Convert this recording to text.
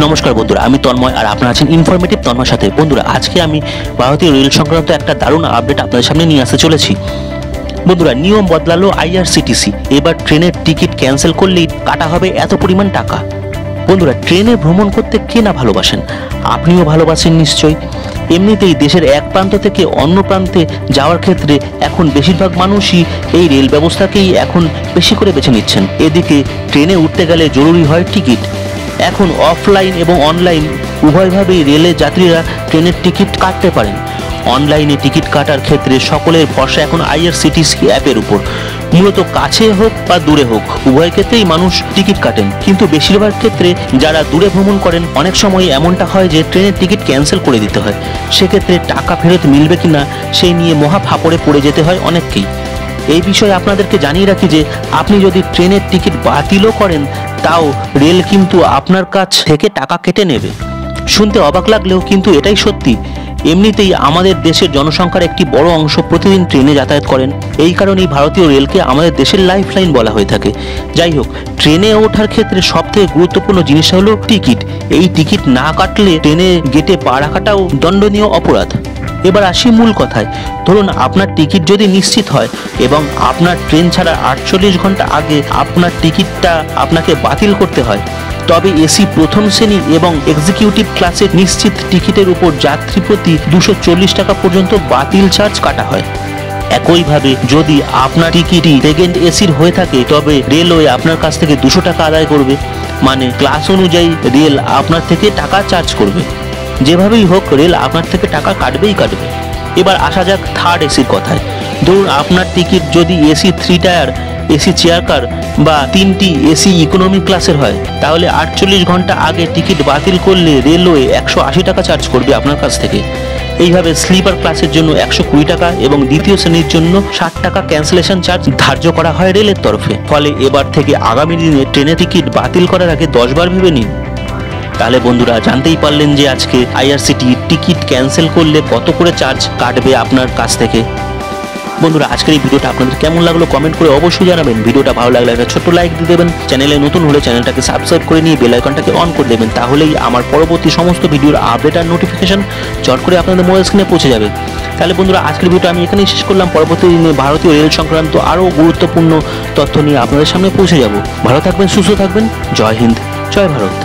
নমস্কার বন্ধুরা, আমি তন্ময় আর আপনারা আছেন ইনফরমেটিভ তন্ময়ের সাথে। বন্ধুরা, আজকে আমি ভারতীয় রেল সংক্রান্ত একটা দারুণ আপডেট আপনাদের সামনে নিয়ে আসতে চলেছি। বন্ধুরা, নিয়ম বদলালো আইআরসিটিসি। এবার ট্রেনের টিকিট ক্যান্সেল করলেই কাটা হবে এত পরিমাণ টাকা। বন্ধুরা, ট্রেনে ভ্রমণ করতে কে না ভালোবাসেন? আপনিও ভালোবাসেন নিশ্চয়ই। এমনিতেই দেশের এক প্রান্ত থেকে অন্য প্রান্তে যাওয়ার ক্ষেত্রে এখন বেশিরভাগ মানুষই এই রেল ব্যবস্থাকেই এখন বেশি করে বেছে নিচ্ছেন। এদিকে ট্রেনে উঠতে গেলে জরুরি হয় টিকিট। এখন অফলাইন এবং অনলাইন উভয়ভাবেই রেলের যাত্রীরা ট্রেনের টিকিট কাটতে পারেন। অনলাইনে টিকিট কাটার ক্ষেত্রে সকলের ভরসা এখন আইআরসিটিসি অ্যাপের উপর। মূলত কাছে হোক বা দূরে হোক, উভয় ক্ষেত্রেই মানুষ টিকিট কাটেন। কিন্তু বেশিরভাগ ক্ষেত্রে যারা দূরে ভ্রমণ করেন, অনেক সময় এমনটা হয় যে ট্রেনের টিকিট ক্যান্সেল করে দিতে হয়। সেক্ষেত্রে টাকা ফেরত মিলবে কিনা সেই নিয়ে মহা ফাপড়ে পড়ে যেতে হয় অনেককেই। এই বিষয়ে আপনাদেরকে জানিয়ে রাখি যে আপনি যদি ট্রেনের টিকিট বাতিলও করেন, তাও রেল কিন্তু আপনার কাছ থেকে টাকা কেটে নেবে। শুনতে অবাক লাগলেও কিন্তু এটাই সত্যি। এমনিতেই আমাদের দেশের জনসংখ্যার একটি বড় অংশ প্রতিদিন ট্রেনে যাতায়াত করেন। এই কারণেই ভারতীয় রেলকে আমাদের দেশের লাইফলাইন বলা হয়ে থাকে। যাই হোক, ট্রেনে ওঠার ক্ষেত্রে সবথেকে গুরুত্বপূর্ণ জিনিসটা হলো টিকিট। এই টিকিট না কাটলে ট্রেনে গেটে পা রাখাটাও দণ্ডনীয় অপরাধ। এবার আসি মূল কথায়। ধরুন, আপনার টিকিট যদি নিশ্চিত হয় এবং আপনার ট্রেন ছাড়ার 48 ঘন্টা আগে আপনার টিকিটটা আপনাকে বাতিল করতে হয়, তবে এসি প্রথম শ্রেণী এবং এক্সিকিউটিভ ক্লাসের নিশ্চিত টিকিটের উপর যাত্রী প্রতি 240 টাকা পর্যন্ত বাতিল চার্জ কাটা হয়। একইভাবে যদি আপনার টিকিটই সেকেন্ড এসির হয়ে থাকে, তবে রেলওয়ে আপনার কাছ থেকে 200 টাকা আদায় করবে। মানে ক্লাস অনুযায়ী রেল আপনার থেকে টাকা চার্জ করবে। যেভাবেই হোক, রেল আপনার থেকে টাকা কাটবেই কাটবে। এবার আসা যাক থার্ড এসির কথায়। ধরুন, আপনার টিকিট যদি AC 3 tyre, AC chair car বা 3টি এসি ইকোনমি ক্লাসের হয়, তাহলে 48 ঘন্টা আগে টিকিট বাতিল করলে রেলওয়ে 180 টাকা চার্জ করবে আপনার কাছ থেকে। এইভাবে স্লিপার ক্লাসের জন্য 120 টাকা এবং দ্বিতীয় শ্রেণীর জন্য 60 টাকা ক্যান্সেলেশন চার্জ ধার্য করা হয় রেলের তরফে। ফলে এবার থেকে আগামী দিনে ট্রেনের টিকিট বাতিল করার আগে 10 বার ভেবে নিন। তাহলে বন্ধুরা, জানতেই পারলেন যে আজকে আইআরসিটি টিকিট ক্যান্সেল করলে কত করে চার্জ কাটবে আপনার কাছ থেকে। বন্ধুরা, আজকের এই ভিডিওটা আপনাদের কেমন লাগলো কমেন্ট করে অবশ্যই জানাবেন। ভিডিওটা ভালো লাগলে একটা ছোট্ট লাইক দিয়ে দেবেন। চ্যানেলে নতুন হলে চ্যানেলটাকে সাবস্ক্রাইব করে নিয়ে বেল আইকনটাকে অন করে দেবেন। তাহলেই আমার পরবর্তী সমস্ত ভিডিওর আপডেট আর নোটিফিকেশন চট করে আপনাদের মোবাইল স্ক্রিনে পৌঁছে যাবে। তাহলে বন্ধুরা, আজকের ভিডিওটা আমি এখানেই শেষ করলাম। পরবর্তী দিনে ভারতীয় রেল সংক্রান্ত আরও গুরুত্বপূর্ণ তথ্য নিয়ে আপনাদের সামনে পৌঁছে যাব। ভালো থাকবেন, সুস্থ থাকবেন। জয় হিন্দ, জয় ভারত।